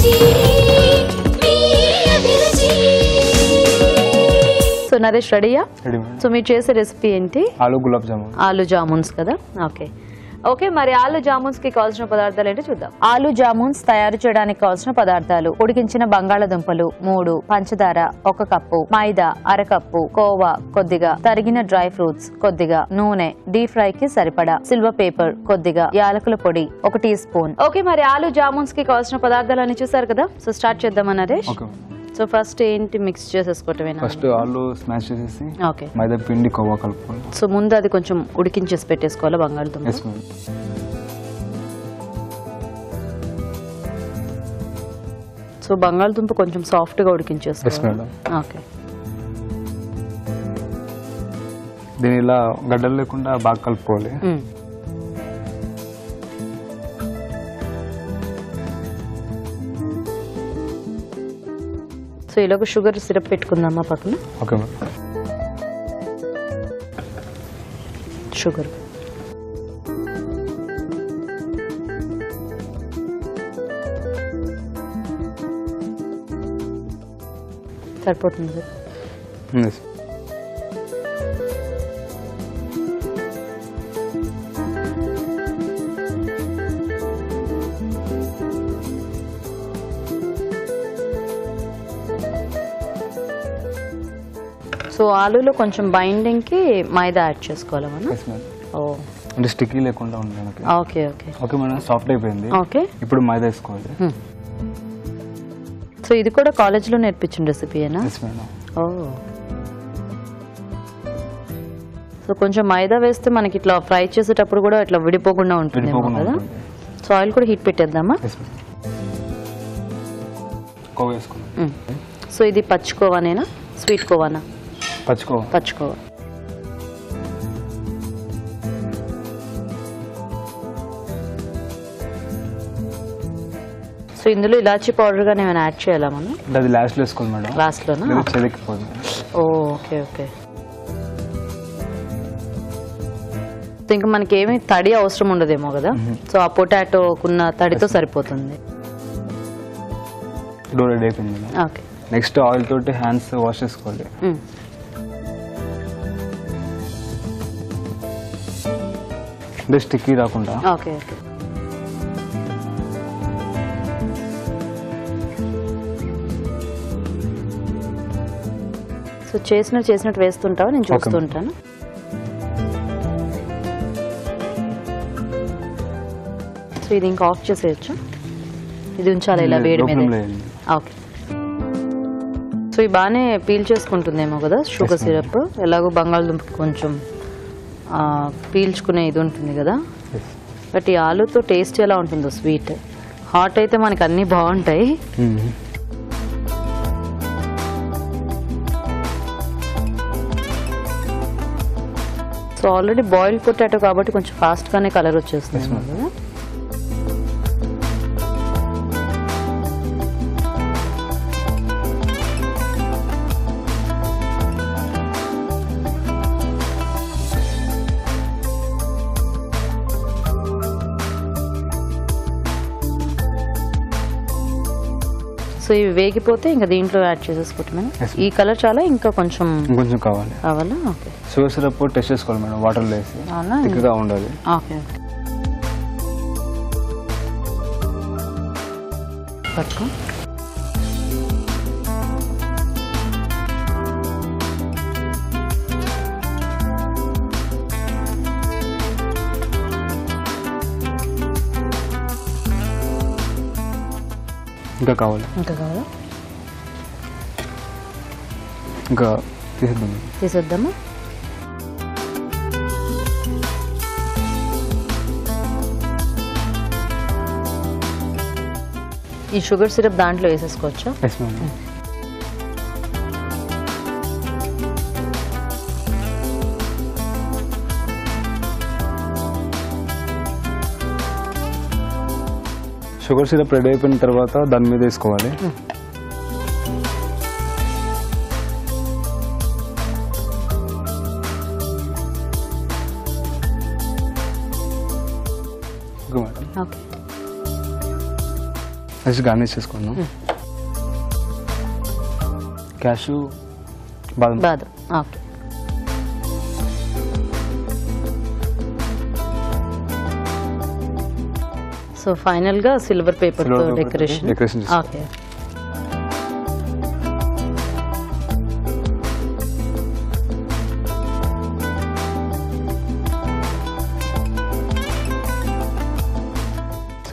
So Naresh రెడీయా? Ready. So మీరు చేసే రెసిపీ ఏంటి? ఆలు గులాబ్ జామున్. ఆలు జామున్స్ కదా, ఓకే ఓకే. మరి ఆలు జామున్స్ కి కావాల్సిన పదార్థాలు ఏంటో చూద్దాం. ఆలు జామున్స్ తయారు చేయడానికి కావాల్సిన పదార్థాలు: ఉడికించిన బంగాళదుంపలు 3, పంచదార 1 కప్పు, మైదా అరకప్పు, కోవా కొద్దిగా, తరిగిన డ్రై ఫ్రూట్స్ కొద్దిగా, నూనె, డీప్ ఫ్రై కి సరిపడా, సిల్వర్ పేపర్ కొద్దిగా, యాలకుల పొడి 1 టీ స్పూన్. ఓకే, మరి ఆలు జామున్స్ కి కావాల్సిన పదార్థాలు చూసారు కదా. సో స్టార్ట్ చేద్దాం నరేష్. సో ఫస్ట్ ఏంటి మిక్స్ చేసేసుకోవటమేనా? ఫస్ట్ ఆలు స్మాష్ చేసేసి ఓకే, మైదా పిండి కోవా కలుపుకోవాలి. సో ముందు అది కొంచెం ఉడికించేసి పెట్టేసుకోవాలా బంగాళదుంప? సో బంగాళదుంప కొంచెం సాఫ్ట్ గా ఉడికించేసుకోవాలి. ఓకే, దీని ఇలా గడ్డలు లేకుండా బాగా కలుపుకోవాలి. సో ఇలాగ షుగర్ సిరప్ పెట్టుకుందామా పక్కన? Okay madam. షుగర్ సరిపోతుంది. సో ఆలూలో కొంచెం బైండింగ్ కి మైదా యాడ్ చేసుకోవాలి మనం. ఓ, అంటే స్టిక్కీ లేకుండా ఉండడానికి. Okay okay okay madam, soft అయిపోయింది. ఓకే, ఇప్పుడు మైదా వేసుకోవాలి. సో ఇది కూడా కాలేజ్ లో నేర్పించిన రెసిపీయేనా? ఓ, సో కొంచెం మైదా వేస్తే మనకి ఇట్లా ఫ్రై చేసేటప్పుడు కూడా ఇట్లా విడిపోకుండా ఉంటుంది కదా. సో ఆయిల్ కూడా హీట్ పెట్టేద్దామా? సో ఇది పచ్చికోవానేనా స్వీట్ కోవానా? పచ్చికోవా. సో ఇందులో ఇలాచీ పౌడర్ గానే ఏమైనా యాడ్ చేయాలా మనం? అది లాస్ట్ లో వేసుకోవాలి మేడం. లాస్ట్ లోనా? Okay okay. ఇంకా మనకి ఏమీ తడి అవసరం ఉండదేమో కదా. సో ఆ పొటాటోకున్న తడితో సరిపోతుంది. రెడీ అయిపోయింది. ఓకే, నెక్స్ట్ ఆయిల్ తోటి హ్యాండ్స్ వాష్ చేసుకోవాలి. అంటే స్టిక్కీ రాకుండా. Okay okay. సో చేసినట్టు వేస్తుంటావా? నేను చూస్తుంటాను. సో ఇది ఇంకా ఆఫ్ చేసేయచ్చు. ఇది ఉంచాలి ఇలా వేడి మీద. ఓకే, సో ఇది బాగానే పీల్ చేసుకుంటుందేమో కదా షుగర్ సిరప్. ఎలాగో బంగాళదుంపకి కొంచెం పీల్చుకునే ఇది ఉంటుంది కదా. బట్ ఈ ఆలుతో టేస్ట్ ఎలా ఉంటుందో, స్వీట్ హాట్ అయితే మనకి అన్నీ బాగుంటాయి. సో ఆల్రెడీ బాయిల్ పొటాటో కాబట్టి కొంచెం ఫాస్ట్గానే కలర్ వచ్చేస్తుంది కదా. సో ఇవి వేగిపోతే ఇంకా దీంట్లో యాడ్ చేసేసుకుంటాం. ఈ కలర్ చాలా ఇంకా కొంచెం కావాలా? ఓకే, షుగర్ సిరప్ టెస్ట్ చేసుకోవాలి మేడం వాటర్లో వేసి. థిక్గా ఉండాలి. ఓకే, పట్టుకో. ఇంకా కావాలా? ఇంకా తీసేద్దామా? ఈ షుగర్ సిరప్ దాంట్లో వేసేసుకోవచ్చా? షుగర్ సిరప్ రెడీ అయిపోయిన తర్వాత దాని మీద వేసుకోవాలి. నెక్స్ట్ గార్నిష్ చేసుకున్నాం. క్యాషు, బాదం. ఓకే. సో ఫైనల్ గా సిల్వర్ పేపర్ తో decoration. Okay.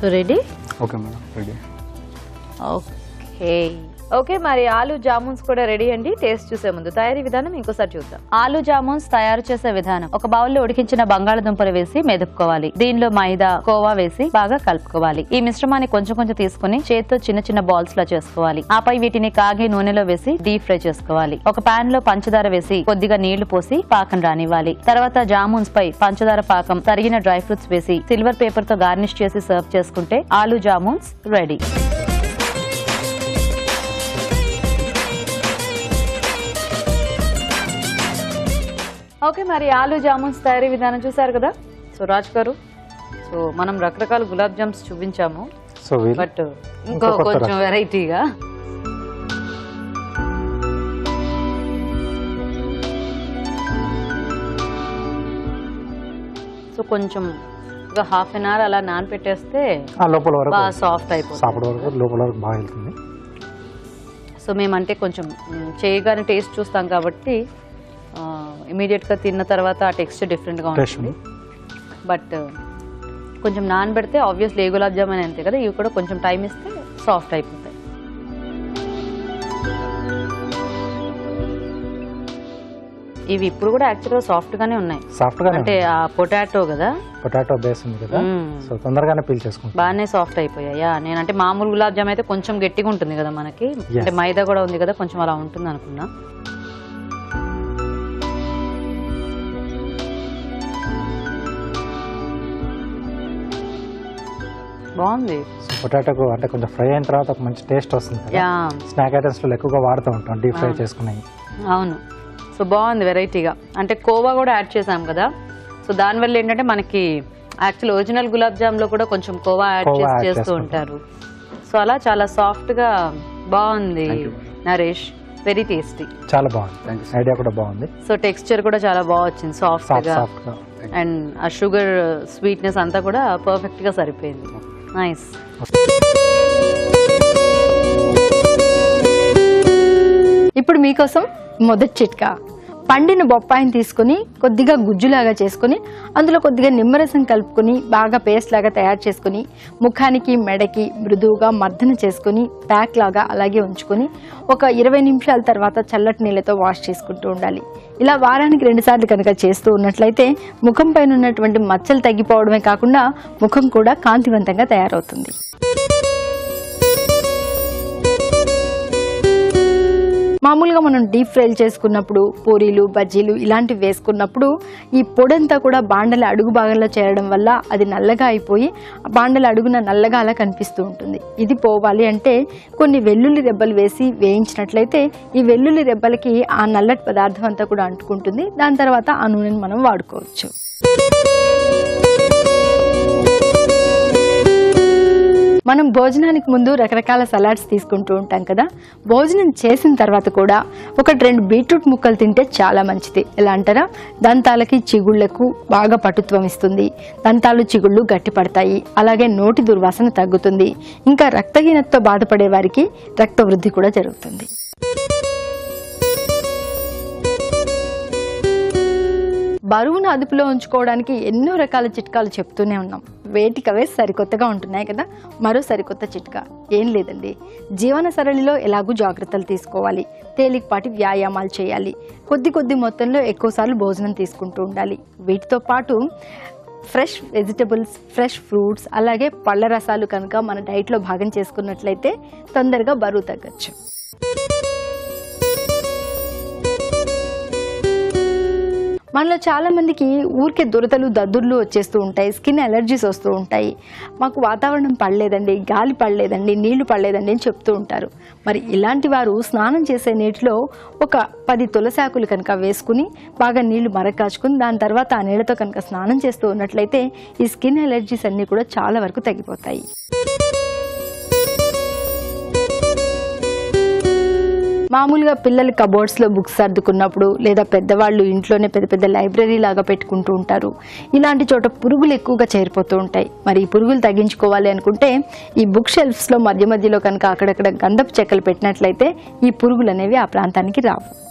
So ready? Okay madam, ready. Okay okay మరి ఆలు జామున్స్ కూడా రెడీ అండి. టేస్ట్ చూసే ముందు తయారీ విధానం ఇంకోసారి చూద్దాం. ఆలు జామున్స్ తయారు చేసే విధానం: ఒక బౌల్లో ఉడికించిన బంగాళదుంపలు వేసి మెదుపుకోవాలి. దీనిలో మైదా, కోవా వేసి బాగా కలుపుకోవాలి. ఈ మిశ్రమాన్ని కొంచెం కొంచెం తీసుకుని చేతితో చిన్న చిన్న బాల్స్ లా చేసుకోవాలి. ఆపై వీటిని కాగి నూనెలో వేసి డీప్ ఫ్రై చేసుకోవాలి. ఒక పాన్ లో పంచదార వేసి కొద్దిగా నీళ్లు పోసి పాకం రానివ్వాలి. తర్వాత జామున్స్ పై పంచదార పాకం, తరిగిన డ్రై ఫ్రూట్స్ వేసి సిల్వర్ పేపర్ తో గార్నిష్ చేసి సర్వ్ చేసుకుంటే ఆలు జామున్స్ రెడీ. ఓకే మరి ఆలు జామున్స్ తయారీ విధానం చూసారు కదా. సో రాజ్ గారు, సో మనం రకరకాల గులాబ్ జామ్స్ చూపించాము, బట్ ఇంకో కొంచెం వెరైటీగా సో కొంచెం ఒక హాఫ్ అన్ అవర్ అలా నానపెట్టేస్తే బాగా సాఫ్ట్ అయిపోతుంది. సో మేమంటే కొంచెం చేయగానే టేస్ట్ చూస్తాం కాబట్టి ఇమీడియట్ గా తిన్న తర్వాత ఆ టెక్స్చర్ డిఫరెంట్ గా ఉంటుంది. బట్ కొంచెం నానబెడితే ఆబ్వియస్లీ ఏ గులాబ్ జామున్ అంతే కదా, ఇవి కూడా కొంచెం టైం ఇస్తే సాఫ్ట్ అయిపోతాయి. ఇవి ఇప్పుడు కూడా యాక్చువల్గా సాఫ్ట్ గానే ఉన్నాయి. అంటే ఆ పొటాటో బేస్ ఉంది కదా, సో తొందరగానే పీల్ చేసుకుంటాం. బాగానే సాఫ్ట్ అయిపోయాయా? నేనంటే మామూలు గులాబ్ జామ్ అయితే కొంచెం గట్టిగా ఉంటుంది కదా మనకి, అంటే మైదా కూడా ఉంది కదా, కొంచెం అలా ఉంటుంది అనుకున్నా. బాగుంది. పొటాటో అంటే కొంచెం ఫ్రై అయిన తర్వాత ఒక మంచి టేస్ట్ వస్తుంది. స్నాక్ ఐటమ్స్ లో ఎక్కువగా వాడుతూ ఉంటాం, డీప్ ఫ్రై చేసుకున్నాయి. అవును. సో బాగుంది వెరైటీగా. అంటే కోవా కూడా యాడ్ చేసాం కదా, సో దానివల్ల ఏంటంటే మనకి యాక్చువల్ ఒరిజినల్ గులాబ్ జామ్ లో కూడా కొంచెం కోవా యాడ్ చేస్తూ ఉంటారు. సో అలా చాలా సాఫ్ట్ గా బాగుంది నరేష్. వెరీ టేస్టీ, చాలా బాగుంది. ఐడియా కూడా బాగుంది. సో టెక్స్చర్ కూడా చాలా బాగా వచ్చింది, సాఫ్ట్ గా. అండ్ ఆ షుగర్ స్వీట్నెస్ అంతా కూడా పర్ఫెక్ట్ గా సరిపోయింది. నైస్. ఇప్పుడు మీకోసం మొదటి చిట్కా. పండిన బొప్పాయిని తీసుకుని కొద్దిగా గుజ్జులాగా చేసుకుని అందులో కొద్దిగా నిమ్మరసం కలుపుకొని బాగా పేస్ట్ లాగా తయారు చేసుకుని ముఖానికి మెడకి మృదువుగా మర్దన చేసుకుని ప్యాక్ లాగా అలాగే ఉంచుకొని ఒక 20 నిమిషాల తర్వాత చల్లటి నీళ్ళతో వాష్ చేసుకుంటూ ఉండాలి. ఇలా వారానికి 2 సార్లు కనుక చేస్తూ ఉన్నట్లయితే ముఖం పైన ఉన్నటువంటి మచ్చలు తగ్గిపోవడమే కాకుండా ముఖం కూడా కాంతివంతంగా తయారవుతుంది. మామూలుగా మనం డీప్ ఫ్రైలు చేసుకున్నప్పుడు పూరీలు, బజ్జీలు ఇలాంటివి వేసుకున్నప్పుడు ఈ పొడంతా కూడా బాండల అడుగు భాగంలో చేరడం వల్ల అది నల్లగా అయిపోయి బాండల అడుగున నల్లగా అలా కనిపిస్తూ ఉంటుంది. ఇది పోవాలి అంటే కొన్ని వెల్లుల్లి రెబ్బలు వేసి వేయించినట్లయితే ఈ వెల్లుల్లి రెబ్బలకి ఆ నల్లటి పదార్థం అంతా కూడా అంటుకుంటుంది. దాని తర్వాత ఆ నూనెని మనం వాడుకోవచ్చు. మనం భోజనానికి ముందు రకరకాల సలాడ్స్ తీసుకుంటూ ఉంటాం కదా, భోజనం చేసిన తర్వాత కూడా 1-2 బీట్రూట్ ముక్కలు తింటే చాలా మంచిది. ఎలా అంటారా? దంతాలకి చిగుళ్లకు బాగా పటుత్వం ఇస్తుంది, దంతాలు చిగుళ్ళు గట్టిపడతాయి, అలాగే నోటి దుర్వాసన తగ్గుతుంది, ఇంకా రక్తహీనతతో బాధపడే వారికి రక్త వృద్ధి కూడా జరుగుతుంది. బరువును అదుపులో ఉంచుకోవడానికి ఎన్నో రకాల చిట్కాలు చెప్తూనే ఉన్నాం. వేటికవే సరికొత్తగా ఉంటున్నాయి కదా. మరో సరికొత్త చిట్కా ఏం లేదండి, జీవన సరళిలో ఎలాగూ జాగ్రత్తలు తీసుకోవాలి, తేలికపాటి వ్యాయామాలు చేయాలి, కొద్ది మొత్తంలో ఎక్కువసార్లు భోజనం తీసుకుంటూ ఉండాలి. వీటితో పాటు ఫ్రెష్ వెజిటబుల్స్, ఫ్రెష్ ఫ్రూట్స్, అలాగే పళ్ళ రసాలు కనుక మన డైట్లో భాగం చేసుకున్నట్లయితే తొందరగా బరువు తగ్గచ్చు. మనలో చాలా మందికి ఊరికే దురదలు, దద్దుర్లు వచ్చేస్తూ ఉంటాయి, స్కిన్ అలర్జీస్ వస్తూ ఉంటాయి. మాకు వాతావరణం పడలేదండి, గాలి పడలేదండి, నీళ్లు పడలేదండి అని చెప్తూ ఉంటారు. మరి ఇలాంటి వారు స్నానం చేసే నీటిలో ఒక 10 తులసాకులు కనుక వేసుకుని బాగా నీళ్లు మరకాచుకుని దాని తర్వాత ఆ నీళ్లతో కనుక స్నానం చేస్తూ ఉన్నట్లయితే ఈ స్కిన్ అలర్జీస్ అన్నీ కూడా చాలా వరకు తగ్గిపోతాయి. మామూలుగా పిల్లలు కబోర్డ్స్లో బుక్స్ సర్దుకున్నప్పుడు లేదా పెద్దవాళ్ళు ఇంట్లోనే పెద్ద పెద్ద లైబ్రరీ లాగా పెట్టుకుంటూ ఉంటారు. ఇలాంటి చోట పురుగులు ఎక్కువగా చేరిపోతూ ఉంటాయి. మరి ఈ పురుగులు తగ్గించుకోవాలి అనుకుంటే ఈ బుక్ షెల్ఫ్స్లో మధ్య మధ్యలో కనుక అక్కడక్కడ గంధపు చెక్కలు పెట్టినట్లయితే ఈ పురుగులు అనేవి ఆ ప్రాంతానికి రావు.